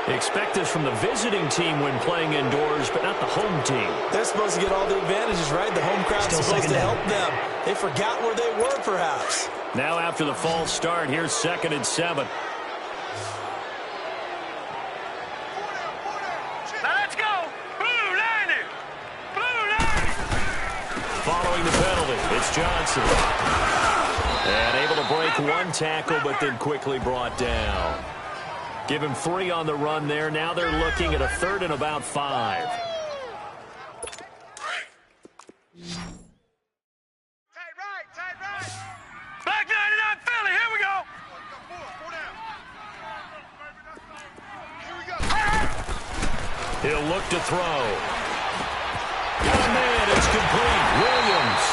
Expect this from the visiting team when playing indoors, but not the home team. They're supposed to get all the advantages, right? The home crowd's supposed to help them. They forgot where they were, perhaps. Now after the false start, here's 2nd and 7. Now let's go. Blue Niners. Blue Niners. drawing the penalty. It's Johnson. And able to break one tackle, but then quickly brought down. Give him 3 on the run there. Now they're looking at a 3rd and about 5. Tight right. Black 99 Philly, here we go. Four down. Here we go. He'll look to throw. Got a man, it's complete. Williams.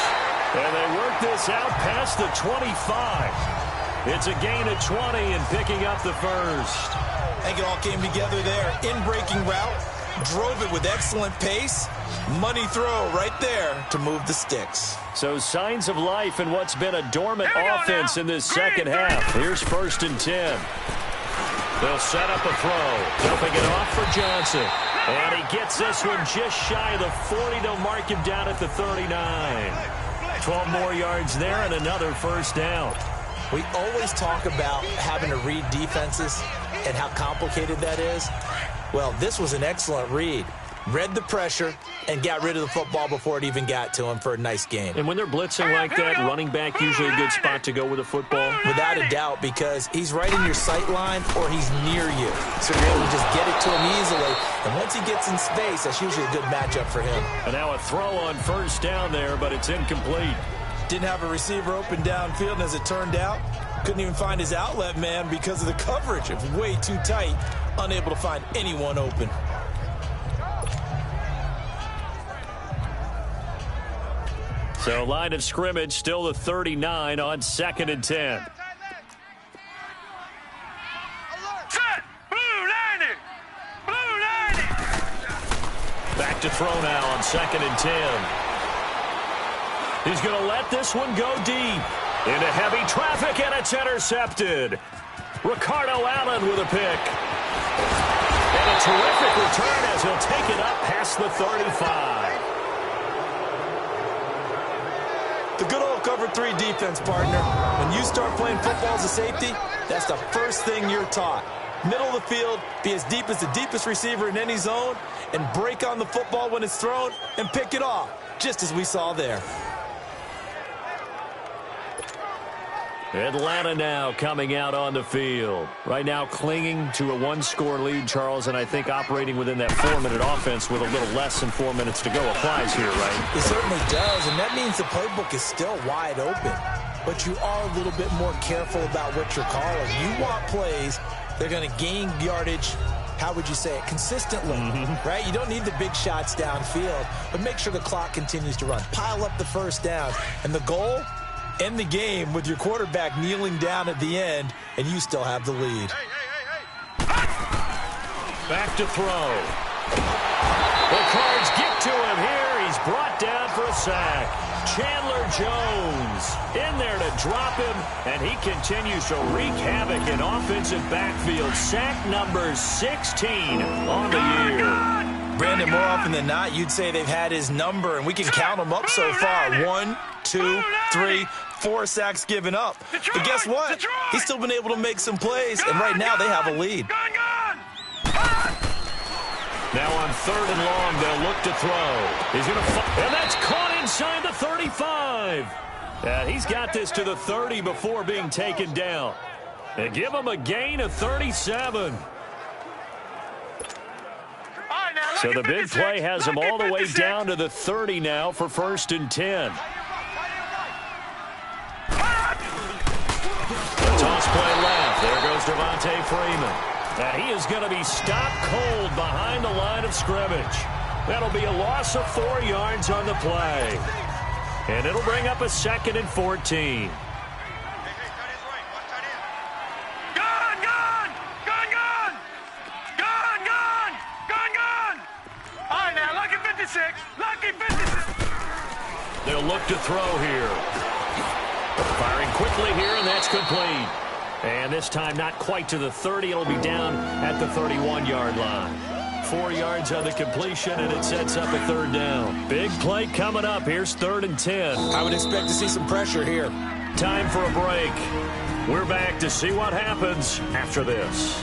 And they work this out past the 25. It's a gain of 20 and picking up the first. I think it all came together there. In-breaking route, drove it with excellent pace. Money throw right there to move the sticks. So signs of life in what's been a dormant offense in this second half. Here's 1st and 10. They'll set up a throw. Dumping it off for Johnson. And he gets this one just shy of the 40. They'll mark him down at the 39. 12 more yards there and another first down. We always talk about having to read defenses and how complicated that is. Well, this was an excellent read. Read the pressure and got rid of the football before it even got to him for a nice gain. And when they're blitzing like that, running back usually a good spot to go with the football. Without a doubt, because he's right in your sight line or he's near you. So you're able to just get it to him easily. And once he gets in space, that's usually a good matchup for him. And now a throw on first down there, but it's incomplete. Didn't have a receiver open downfield, and as it turned out, couldn't even find his outlet man because of the coverage. It was way too tight, unable to find anyone open. So line of scrimmage still the 39 on 2nd and 10. Set! Blue 90! Blue 90! Back to throw now on 2nd and 10. He's going to let this one go deep. Into heavy traffic, and it's intercepted. Ricardo Allen with a pick. And a terrific return as he'll take it up past the 35. The good old cover 3 defense, partner. When you start playing football as a safety, that's the first thing you're taught. Middle of the field, be as deep as the deepest receiver in any zone, and break on the football when it's thrown and pick it off, just as we saw there. Atlanta now coming out on the field. Right now clinging to a 1-score lead, Charles, and I think operating within that 4-minute offense with a little less than 4 minutes to go applies here, right? It certainly does, and that means the playbook is still wide open. But you are a little bit more careful about what you're calling. You want plays, they're going to gain yardage, how would you say it, consistently, right? You don't need the big shots downfield, but make sure the clock continues to run. Pile up the first down, and the goal, end the game with your quarterback kneeling down at the end, and you still have the lead. Back to throw. The Cards get to him here. He's brought down for a sack. Chandler Jones in there to drop him, and he continues to wreak havoc in offensive backfield. Sack number 16 on the year. Brandon, more often than not, you'd say they've had his number, and we can count them up so far. 1, 2, 3, 4 sacks given up. But guess what? He's still been able to make some plays, and right now they have a lead. Now on 3rd and long, they'll look to throw. He's going to, and that's caught inside the 35. He's got this to the 30 before being taken down. And give him a gain of 37. So the big play has him all the way down to the 30 now for 1st and 10. The toss play left. There goes Devontae Freeman. And he is going to be stopped cold behind the line of scrimmage. That'll be a loss of 4 yards on the play. And it'll bring up a 2nd and 14. Lucky 56. They'll look to throw here. Firing quickly here, and that's complete. And this time not quite to the 30. It'll be down at the 31-yard line. 4 yards on the completion, and it sets up a 3rd down. Big play coming up. Here's 3rd and 10. I would expect to see some pressure here. Time for a break. We're back to see what happens after this.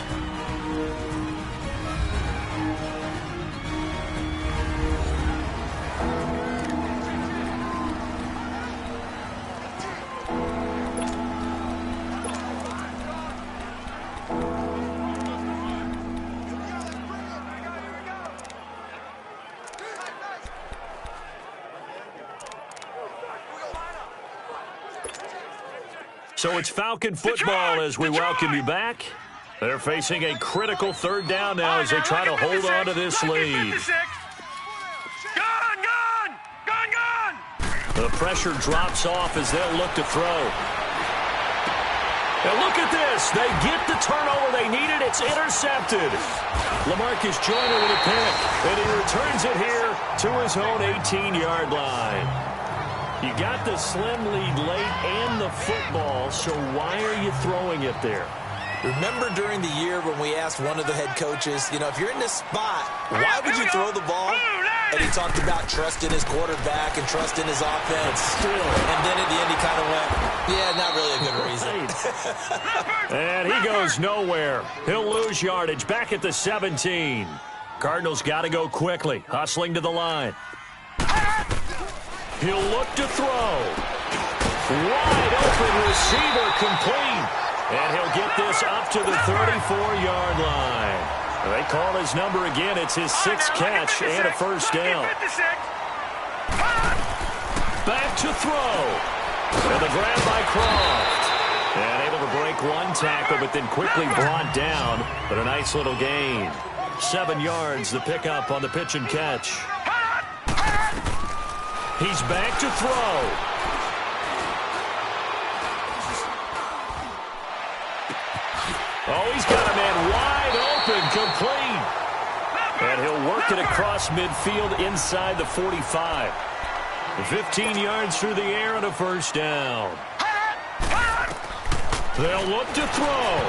So it's Falcon football as we welcome you back. They're facing a critical third down now as they try to hold on to this lead. Gun! The pressure drops off as they'll look to throw. Now look at this. They get the turnover they needed. It's intercepted. LaMarcus Joyner with a pick, and he returns it here to his own 18-yard line. You got the slim lead late and the football, so why are you throwing it there? Remember during the year when we asked one of the head coaches, if you're in this spot, why would you throw the ball? And he talked about trust in his quarterback and trust in his offense. And then at the end he kind of went, yeah, not really a good reason. And he goes nowhere. He'll lose yardage back at the 17. Cardinals got to go quickly, hustling to the line. He'll look to throw. Wide open receiver complete. And he'll get this up to the 34-yard line. They call his number again. It's his sixth catch and a first down. Back to throw. And the grab by Croft. And able to break one tackle, but then quickly brought down. But a nice little gain. 7 yards, the pickup on the pitch and catch. He's back to throw. Oh, he's got a man wide open, complete. And he'll work it across midfield inside the 45. 15 yards through the air and a first down. They'll look to throw.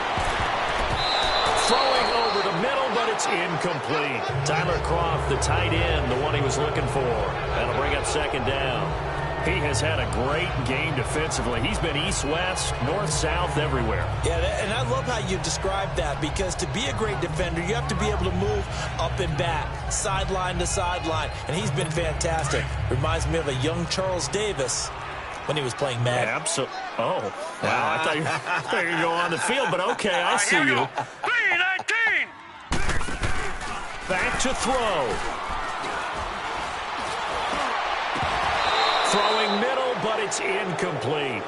Throwing over the middle, but it's incomplete. Tyler Croft, the tight end, the one he was looking for. That'll bring up second down. He has had a great game defensively. He's been east-west, north-south, everywhere. Yeah, and I love how you described that, because to be a great defender, you have to be able to move up and back, sideline to sideline, and he's been fantastic. Reminds me of a young Charles Davis when he was playing Madden. Yeah, absolutely. Oh, wow. I thought you were going to go on the field, but okay, I see you. 3-19. Back to throw. Throwing middle, but it's incomplete.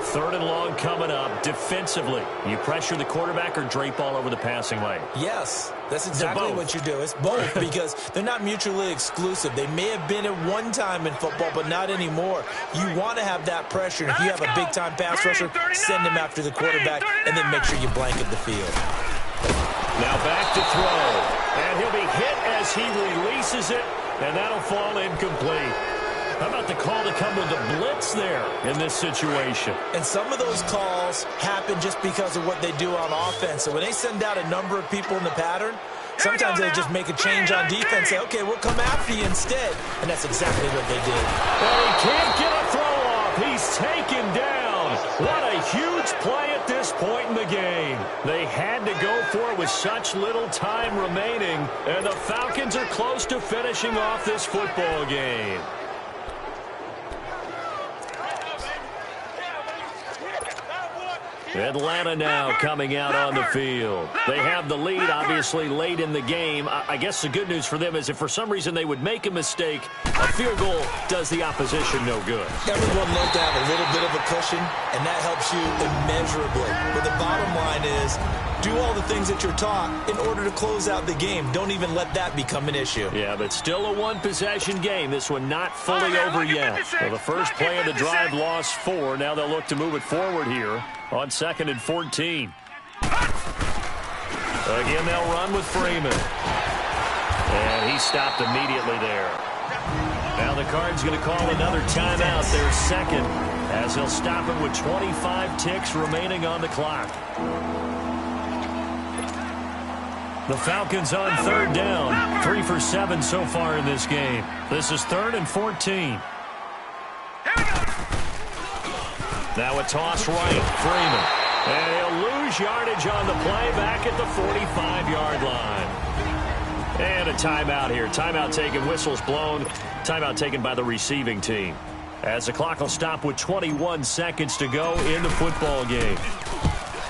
Third and long coming up. Defensively, you pressure the quarterback or drape all over the passing lane? Yes, that's exactly what you do. It's both, because they're not mutually exclusive. They may have been at one time in football, but not anymore. You want to have that pressure. And if you have a big-time pass rusher, send him after the quarterback, and then make sure you blanket the field. Now back to throw. And he'll be hit as he releases it. And that'll fall incomplete. How about the call to come with the blitz there in this situation? And some of those calls happen just because of what they do on offense. So when they send out a number of people in the pattern, sometimes they just make a change on defense. Say, okay, we'll come after you instead. And that's exactly what they did. Well, he can't get a throw off. He's taken down. What a huge play at this point in the game. They had to go for it with such little time remaining. And the Falcons are close to finishing off this football game. Atlanta now coming out on the field. They have the lead, obviously, late in the game. I guess the good news for them is if for some reason they would make a mistake, a field goal does the opposition no good. Everyone loves to have a little bit of a cushion, and that helps you immeasurably. But the bottom line is, do all the things that you're taught in order to close out the game. Don't even let that become an issue. Yeah, but still a one-possession game. This one not fully over yet. Well, the first play of the drive lost 4. Now they'll look to move it forward here on 2nd and 14. Again, they'll run with Freeman. And he stopped immediately there. Now the Cards going to call another timeout, their second, as he'll stop it with 25 ticks remaining on the clock. The Falcons on third down. 3 for 7 so far in this game. This is 3rd and 14. Now a toss right, Freeman. And he'll lose yardage on the play back at the 45-yard line. And a timeout here. Timeout taken, whistles blown. Timeout taken by the receiving team. As the clock will stop with 21 seconds to go in the football game.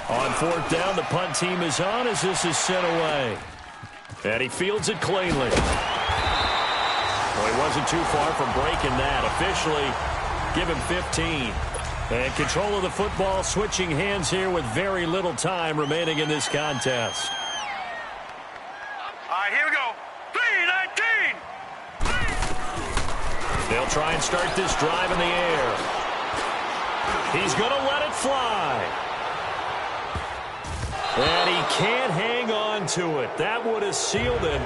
On 4th down, the punt team is on as this is sent away. And he fields it cleanly. Well, he wasn't too far from breaking that. Officially, Give him 15. And control of the football switching hands here with very little time remaining in this contest. All right, here we go. 3-19. They'll try and start this drive in the air. He's going to let it fly. And he can't hang on to it. That would have sealed him.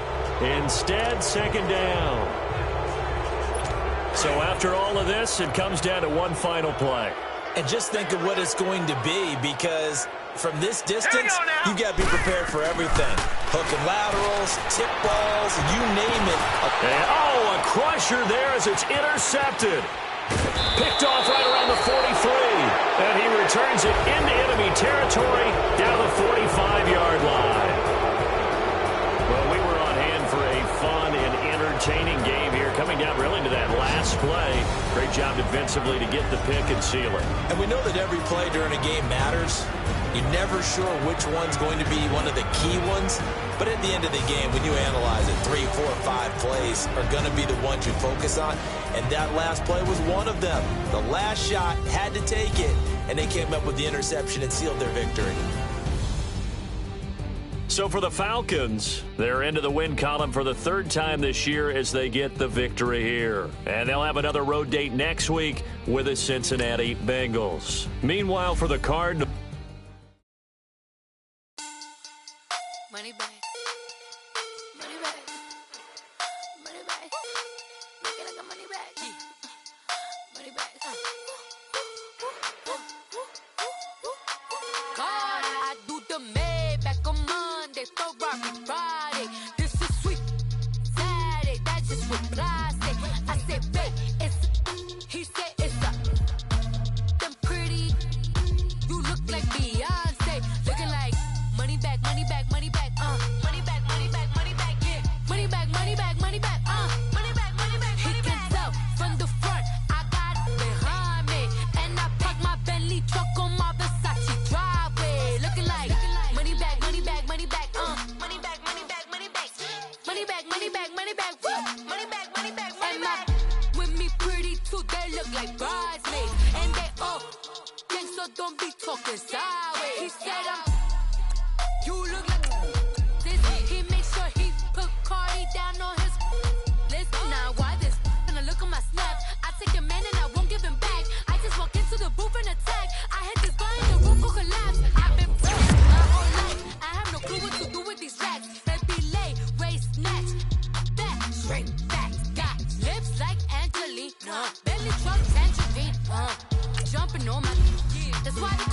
Instead, second down. So after all of this, it comes down to one final play. And just think of what it's going to be, because from this distance, you got to be prepared for everything. Hook and laterals, tip balls, you name it. And, a crusher there as it's intercepted. Picked off right around the 43. And he returns it into enemy territory down the 45-yard line. Well, we were on hand for a fun and entertaining game here, coming down really to that last play. Great job defensively to get the pick and seal it. And we know that every play during a game matters. You're never sure which one's going to be one of the key ones. But at the end of the game, when you analyze it, 3, 4, 5 plays are going to be the ones you focus on. And that last play was one of them. The last shot had to take it, and they came up with the interception and sealed their victory. So for the Falcons, they're into the win column for the third time this year as they get the victory here. And they'll have another road date next week with the Cincinnati Bengals. Meanwhile, for the Cardinals, money back. Money back. Money back. Make it like a money back. Money back. God, I do the Maybach on Monday, Ferrari Friday. This is sweet Saturday, that's just what plastic. I said, babe, it's he said it's a them pretty. You look like Beyonce, looking like money back, money back, money back, money back, money back, money back, yeah, money back, money back, money back, money back, money back. He can tell from the front, I got it behind me, and I park my Bentley truck on my Versace driveway, looking like money back, money back, money back, money back, money back, money back, money back, money back, money back, money back, money back, money back. With me pretty too, they look like bridesmaids, and they all gang, so don't be talking sideways. He said you look like this. He makes sure he put Cardi down on his list. Now why this? Gonna look at my snap. I take a man and I won't give him back. I just walk into the booth and attack. I had this guy in the roof will collapse. I've been praying my whole life. I have no clue what to do with these racks. Baby lay, waist snatch, back, straight back. Got lips like Angelina, belly truck tangerine. Jumping on my, that's why they